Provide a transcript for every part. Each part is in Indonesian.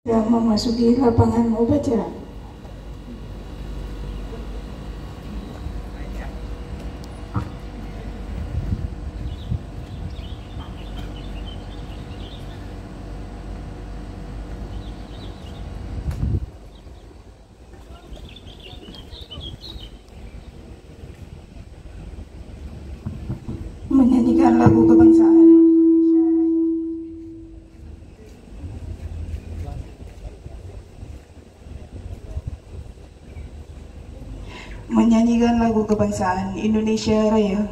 Sudah memasuki lapangan upacara. Menyanyikan lagu kebangsaan. Menyanyikan lagu kebangsaan Indonesia Raya.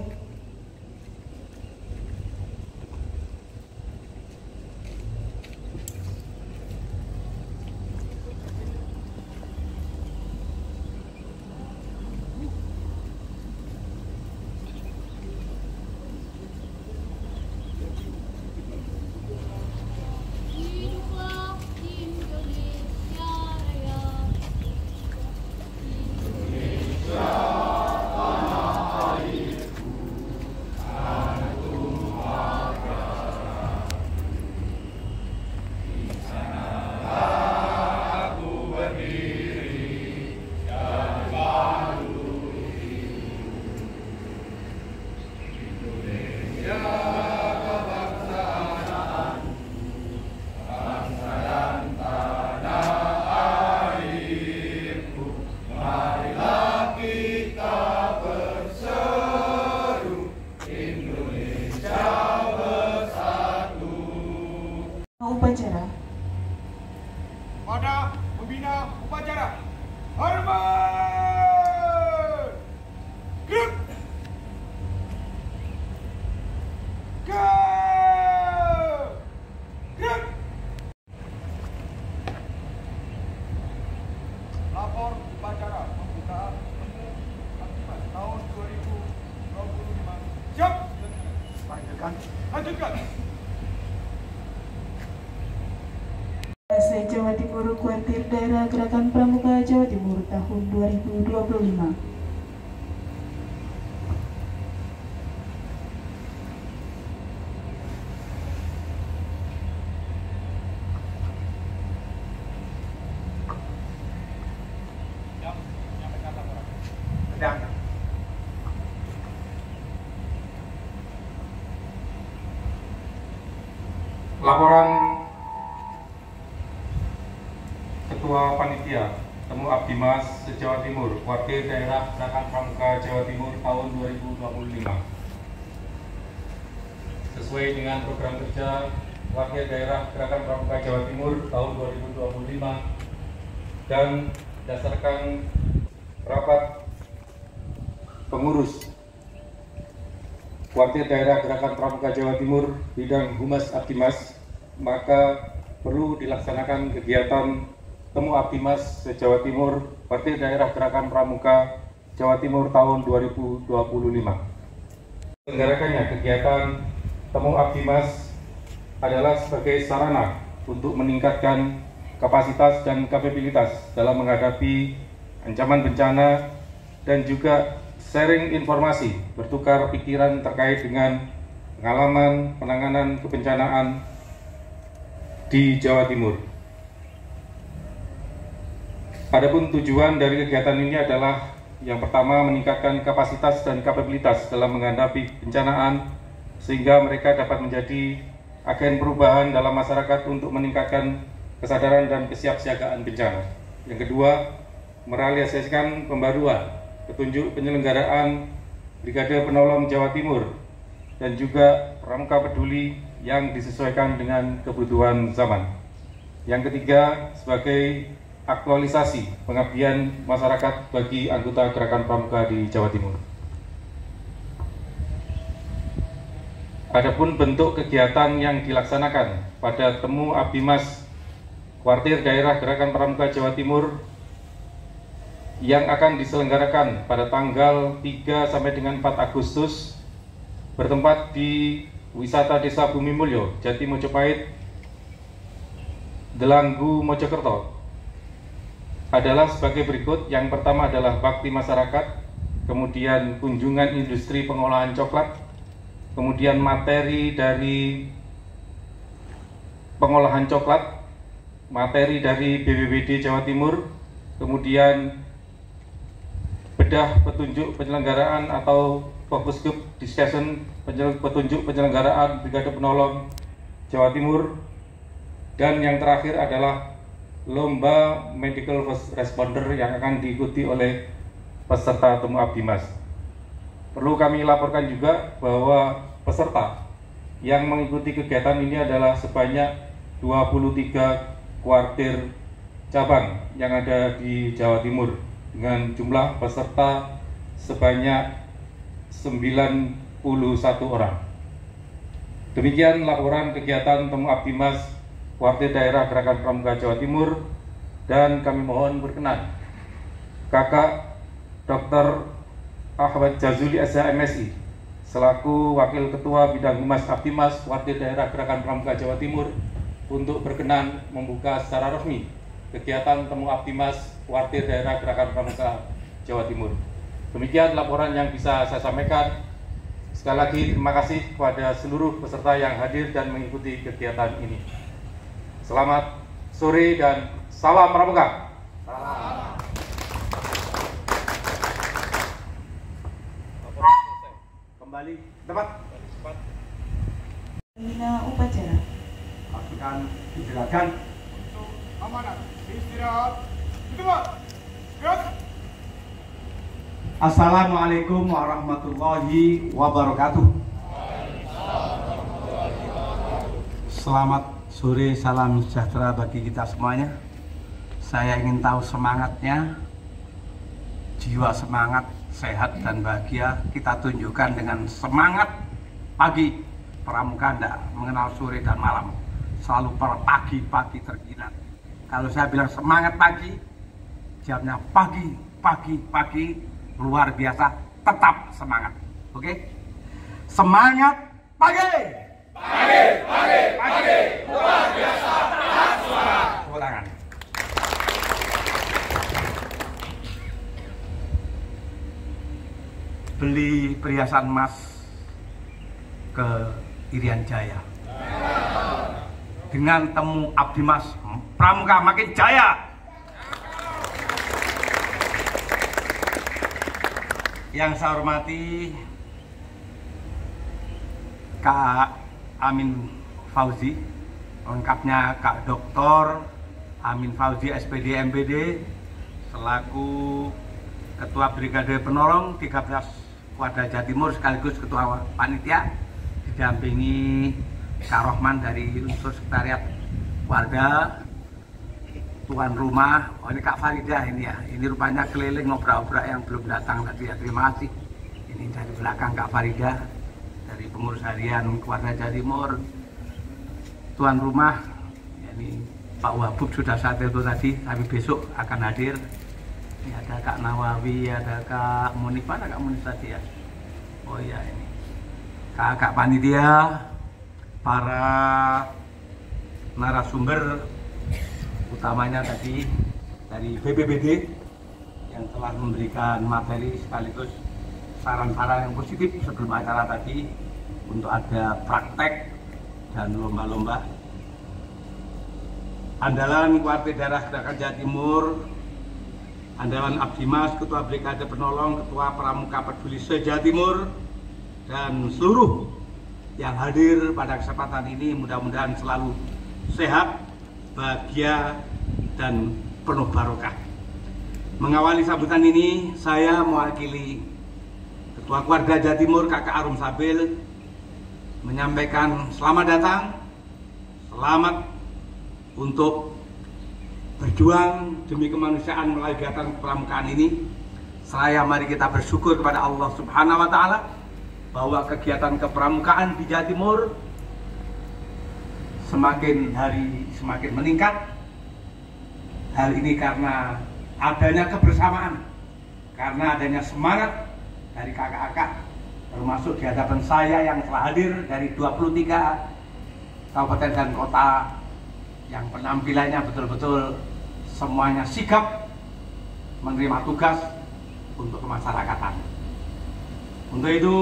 Upacara. Pada pembina upacara, hormat! Gerak! Gerak! Lapor upacara pembukaan temu akibat tahun 2025. Siap! Lanjutkan! Jawa Timur, Kuartir Daerah Gerakan Pramuka Jawa Timur tahun 2025. Laporan Ketua Panitia Temu Abdimas se-Jawa Timur, Wakil Daerah Gerakan Pramuka Jawa Timur tahun 2025. Sesuai dengan program kerja Wakil Daerah Gerakan Pramuka Jawa Timur tahun 2025 dan berdasarkan rapat pengurus Wakil Daerah Gerakan Pramuka Jawa Timur bidang Humas Abdimas, maka perlu dilaksanakan kegiatan Temu Abdimas se-Jawa Timur, Wakil Daerah Gerakan Pramuka Jawa Timur tahun 2025. Selenggarakannya kegiatan Temu Abdimas adalah sebagai sarana untuk meningkatkan kapasitas dan kapabilitas dalam menghadapi ancaman bencana dan juga sharing informasi, bertukar pikiran terkait dengan pengalaman penanganan kebencanaan di Jawa Timur. Adapun tujuan dari kegiatan ini adalah yang pertama meningkatkan kapasitas dan kapabilitas dalam menghadapi bencanaan sehingga mereka dapat menjadi agen perubahan dalam masyarakat untuk meningkatkan kesadaran dan kesiapsiagaan bencana. Yang kedua, merealisasikan pembaruan petunjuk penyelenggaraan Brigade Penolong Jawa Timur dan juga Pramuka Peduli yang disesuaikan dengan kebutuhan zaman. Yang ketiga, sebagai aktualisasi pengabdian masyarakat bagi anggota Gerakan Pramuka di Jawa Timur. Adapun bentuk kegiatan yang dilaksanakan pada Temu Abdimas Kuartir Daerah Gerakan Pramuka Jawa Timur yang akan diselenggarakan pada tanggal 3 sampai dengan 4 Agustus bertempat di Wisata Desa Bumi Mulyo, Jati Mojopahit, Delanggu, Mojokerto adalah sebagai berikut. Yang pertama adalah bakti masyarakat, kemudian kunjungan industri pengolahan coklat, kemudian materi dari pengolahan coklat, materi dari BPBD Jawa Timur, kemudian bedah petunjuk penyelenggaraan atau focus group discussion petunjuk penyelenggaraan Brigade Penolong Jawa Timur, dan yang terakhir adalah lomba medical first responder yang akan diikuti oleh peserta temu abdi mas. Perlu kami laporkan juga bahwa peserta yang mengikuti kegiatan ini adalah sebanyak 23 kuartir cabang yang ada di Jawa Timur dengan jumlah peserta sebanyak 91 orang. Demikian laporan kegiatan temu abdi mas Kuartir Daerah Gerakan Pramuka Jawa Timur, dan kami mohon berkenan Kakak Dr. Ahmad Jazuli SHMSI selaku Wakil Ketua Bidang Humas Abdimas Kuartir Daerah Gerakan Pramuka Jawa Timur untuk berkenan membuka secara resmi kegiatan temu Abdimas Kuartir Daerah Gerakan Pramuka Jawa Timur. Demikian laporan yang bisa saya sampaikan. Sekali lagi terima kasih kepada seluruh peserta yang hadir dan mengikuti kegiatan ini. Selamat sore dan salam Pramuka. Kembali tempat. Pembina upacara. Akan dijelaskan Untuk amanat istirahat di tempat. Gerak. Assalamualaikum warahmatullahi wabarakatuh. Selamat sore, salam sejahtera bagi kita semuanya. Saya ingin tahu semangatnya, jiwa semangat, sehat dan bahagia kita tunjukkan dengan semangat pagi. Pramuka tidak mengenal sore dan malam, selalu pagi terkilat. Kalau saya bilang semangat pagi, jamnya pagi luar biasa, tetap semangat. Oke? Semangat pagi. Pagi luar biasa, tetap semangat. Tepuk tangan. Beli perhiasan emas ke Irian Jaya dengan temu abdi mas, Pramuka makin jaya. Yang saya hormati Kak Amin Fauzi, lengkapnya Kak Dr. Amin Fauzi SPD MPD selaku Ketua Brigade Penolong 13 Kuarda Jawa Timur sekaligus Ketua Panitia, didampingi Kak Rohman dari unsur sekretariat Kuarda, tuan rumah. Oh, ini Kak Farida ini ya, ini rupanya keliling ngobrak-obrak yang belum datang tadi ya, terima kasih. Ini dari belakang Kak Farida dari pengurus harian Kuarda Jawa Timur, tuan rumah ya, ini Pak Wabub sudah saya telepon tadi, tapi besok akan hadir. Ini ada Kak Nawawi, ada Kak Munif, mana Kak Munif tadi ya? Oh iya, ini Kak Panitia, para narasumber utamanya tadi dari BPBD yang telah memberikan materi sekaligus saran-saran yang positif sebelum acara tadi untuk ada praktek dan lomba-lomba. Andalan Kuartir Daerah Gerakan Jawa Timur, andalan Abdimas, Ketua Brigade Penolong, Ketua Pramuka Peduli se-Jawa Timur, dan seluruh yang hadir pada kesempatan ini mudah-mudahan selalu sehat, bahagia, dan penuh barokah. Mengawali sambutan ini, saya mewakili Ketua Kuarda Jawa Timur Kakak Arum Sabil menyampaikan selamat datang, selamat untuk berjuang demi kemanusiaan melalui kegiatan kepramukaan ini. Saya mari kita bersyukur kepada Allah Subhanahu wa Ta'ala bahwa kegiatan kepramukaan di Jawa Timur semakin hari semakin meningkat. Hal ini karena adanya kebersamaan, karena adanya semangat dari kakak-kakak, termasuk di hadapan saya yang telah hadir dari 23 kabupaten dan kota yang penampilannya betul-betul semuanya sigap menerima tugas untuk kemasyarakatan. Untuk itu,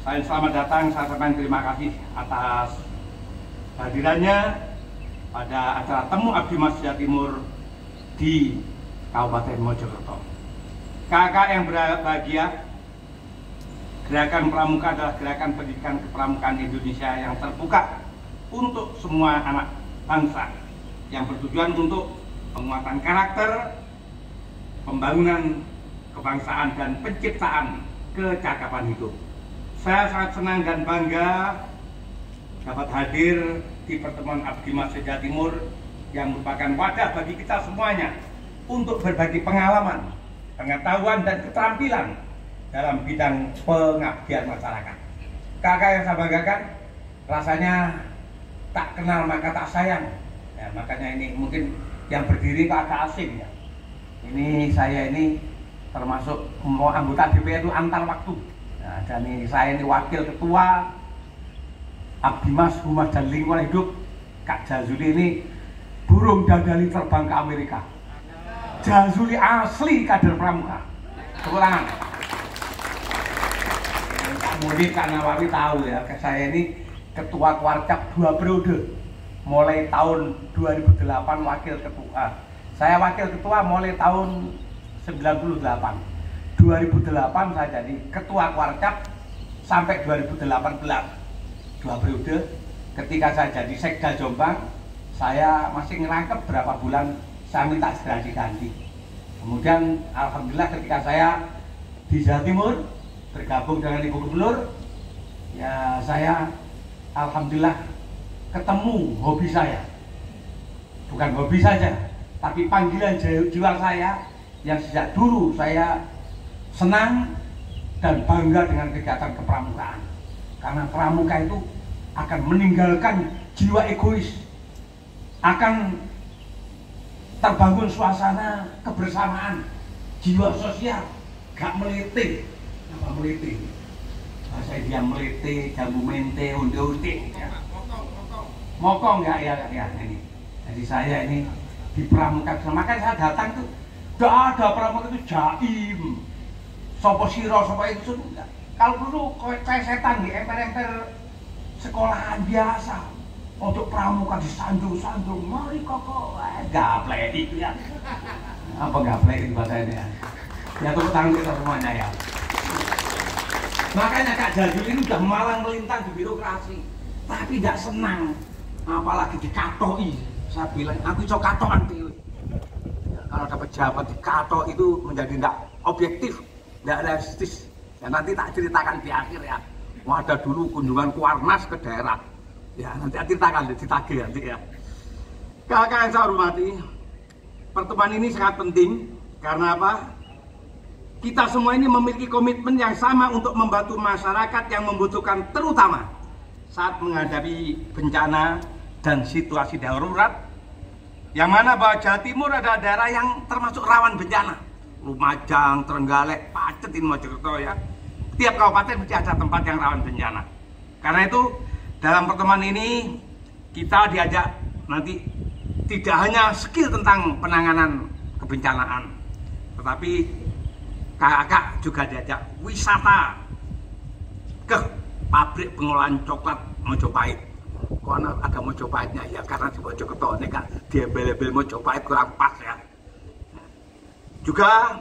saya selamat datang, saya sampaikan terima kasih atas hadirannya pada acara Temu Abdi Mas Jawa Timur di Kabupaten Mojokerto. Kakak yang berbahagia, Gerakan Pramuka adalah gerakan pendidikan kepramukaan Indonesia yang terbuka untuk semua anak bangsa, yang bertujuan untuk penguatan karakter, pembangunan kebangsaan, dan penciptaan kecakapan hidup. Saya sangat senang dan bangga dapat hadir di pertemuan Abdi Mas Jawa Timur yang merupakan wadah bagi kita semuanya untuk berbagi pengalaman, pengetahuan, dan keterampilan dalam bidang pengabdian masyarakat. Kakak yang saya banggakan, rasanya tak kenal maka tak sayang. Ya, makanya ini mungkin yang berdiri kakak asing ya. Ini saya ini termasuk anggota DPR itu antar waktu. Nah, dan ini saya ini wakil ketua Abdi Mas Humas dan Lingkungan Hidup. Kak Jazuli ini burung dadali terbang ke Amerika. Jazuli asli kader pramuka. Tepuk tangan. Kemudian Kak Nawawi tahu ya, saya ini ketua Kwarcap 2 periode. Mulai tahun 2008 wakil ketua. Saya wakil ketua mulai tahun 98. 2008 saya jadi ketua Kwarcap sampai 2018. 2 periode. Ketika saya jadi Sekda Jombang, saya masih ngerangkep berapa bulan saya minta segera diganti. Kemudian alhamdulillah ketika saya di Jawa Timur bergabung dengan Ibu Gubernur, ya saya alhamdulillah ketemu hobi saya. Bukan hobi saja, tapi panggilan jiwa saya yang sejak dulu saya senang dan bangga dengan kegiatan kepramukaan. Karena pramuka itu akan meninggalkan jiwa egois, akan terbangun suasana kebersamaan, jiwa sosial, gak melete. Apa melete? Bahasa dia melete, jambu mente, unde-unde ya. Mokong ya ini. Jadi saya ini di pramuka, makanya saya datang tuh gak ada pramuka itu jaim, sopo siro, sopo itu enggak. Kalau dulu kayak setan di emper-emper sekolahan biasa, untuk pramuka disanjung-sanjung, mari koko, gaplek itu ya. Apa gaplek itu bahasanya ya? Ya tepuk tangan kita semuanya ya. Makanya Kak Jazuli ini udah malang melintang di birokrasi, tapi tidak senang, apalagi dikatoi. Saya bilang, aku iso katoan dewe. Ya, kalau dapat jabat dikato itu menjadi tidak objektif, tidak realistis. Ya nanti tak ceritakan di akhir ya. Ada dulu kunjungan Kuarnas ke daerah. Ya nanti ceritakan, ditagih nanti ya. Kakak yang saya hormati, pertemuan ini sangat penting karena apa? Kita semua ini memiliki komitmen yang sama untuk membantu masyarakat yang membutuhkan, terutama saat menghadapi bencana dan situasi darurat, yang mana bahwa Jawa Timur adalah daerah yang termasuk rawan bencana. Lumajang, Trenggalek, Pacet, ini Mojokerto ya. Tiap kabupaten mesti ada tempat yang rawan bencana. Karena itu dalam pertemuan ini kita diajak nanti tidak hanya skill tentang penanganan kebencanaan, tetapi kakak juga diajak wisata ke pabrik pengolahan coklat Mojopahit. Karena ada Mojopahitnya ya, karena di Mojokerto ini kan diembel-embel Mojopahit kurang pas ya. Juga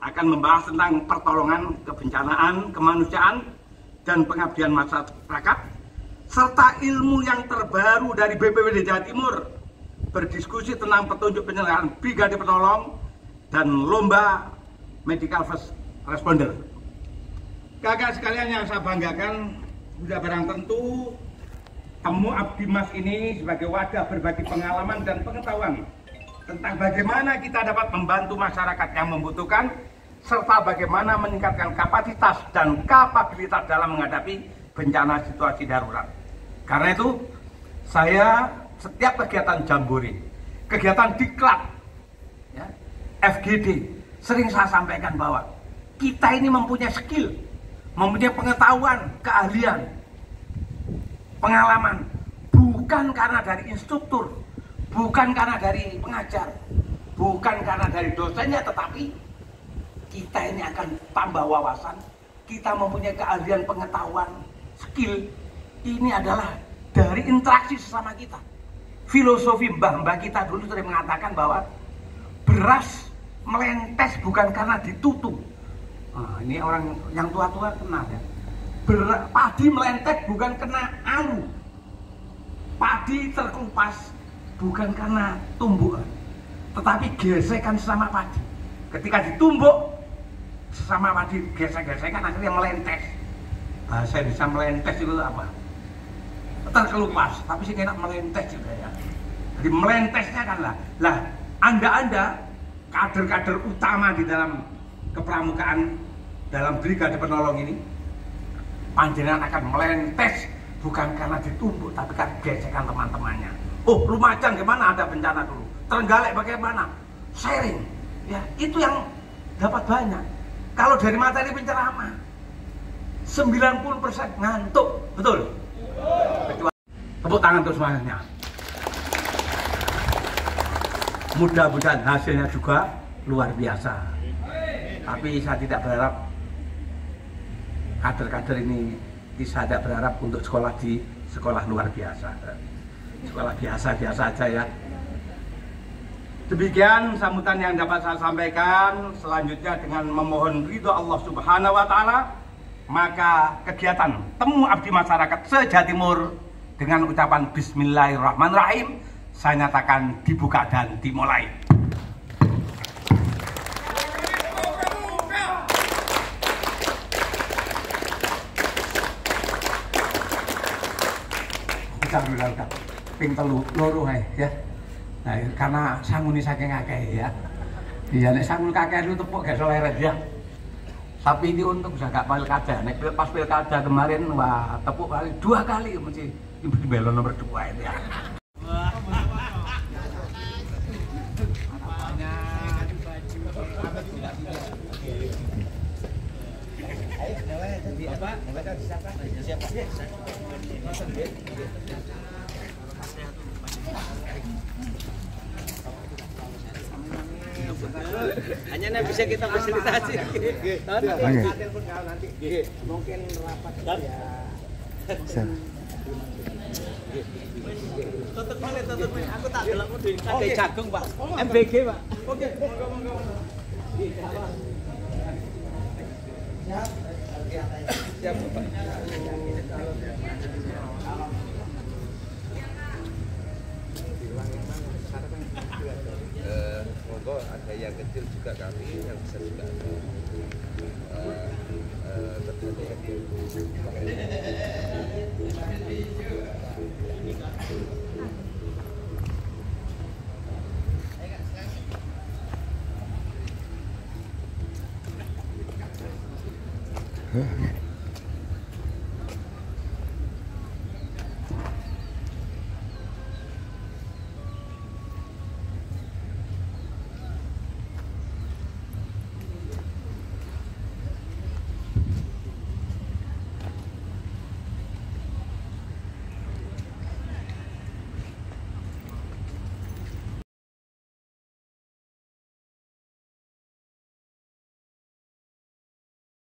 akan membahas tentang pertolongan kebencanaan, kemanusiaan, dan pengabdian masyarakat, serta ilmu yang terbaru dari BPBD Jawa Timur, berdiskusi tentang petunjuk penyelenggaraan brigade penolong dan lomba medical first responder. Kakak sekalian yang saya banggakan, sudah barang tentu Temu Abdi Mas ini sebagai wadah berbagi pengalaman dan pengetahuan tentang bagaimana kita dapat membantu masyarakat yang membutuhkan, serta bagaimana meningkatkan kapasitas dan kapabilitas dalam menghadapi bencana situasi darurat. Karena itu, saya setiap kegiatan jambore, kegiatan diklat, ya, FGD, sering saya sampaikan bahwa kita ini mempunyai skill, mempunyai pengetahuan, keahlian, pengalaman, bukan karena dari instruktur, bukan karena dari pengajar, bukan karena dari dosennya, tetapi kita ini akan tambah wawasan, kita mempunyai keahlian, pengetahuan, skill. Ini adalah dari interaksi sesama kita. filosofi mbah-mbah kita dulu sering mengatakan bahwa beras melentes bukan karena ditutup. Nah, ini orang yang tua-tua kenal ya. Padi melentek bukan kena alu. Padi terkelupas bukan karena tumbuhan, tetapi gesekan sesama padi. Ketika ditumbuk sesama padi gesek-gesekan akhirnya melentes. Bahasa Indonesia melentes itu apa? Terkelupas, tapi sih enak melentes juga ya. Jadi melentesnya kan lah Anda kader-kader utama di dalam kepramukaan dalam Brigade Penolong ini, panjenengan akan melentes bukan karena ditumbuk tapi karena gesekan teman-temannya. Oh, Lumajang gimana ada bencana dulu, Trenggalek bagaimana, sharing ya, itu yang dapat banyak. Kalau dari materi penceramah 90% ngantuk, betul? Tepuk tangan untuk semuanya. Mudah-mudahan hasilnya juga luar biasa. Tapi saya tidak berharap kader-kader ini, saya tidak berharap untuk sekolah di sekolah luar biasa. Sekolah biasa-biasa aja ya. Demikian sambutan yang dapat saya sampaikan. Selanjutnya dengan memohon ridho Allah Subhanahu wa Ta'ala, maka kegiatan Temu Abdi Masyarakat se-Jawa Timur dengan ucapan Bismillahirrahmanirrahim saya nyatakan dibuka dan dimulai. Udah ping telu loro ya. Nah, karena sanguni saking akeh ya. Iya, nek sangun kakek itu tepuk gak seleret ya. Tapi ini untuk bisa gak pilkada. Nek pas pilkada kemarin wah tepuk kali 2 kali mesti di belon nomor 2 itu ya. Hanya bisa kita fasilitasi. Mungkin rapat ya. Tutup meneh. Aku tak delokmu di Kadai Jagung, Pak. MBG, Pak. Oke, monggo. Siap, Pak. Monggo ada yang kecil juga kami, yang besar juga ada. Huh?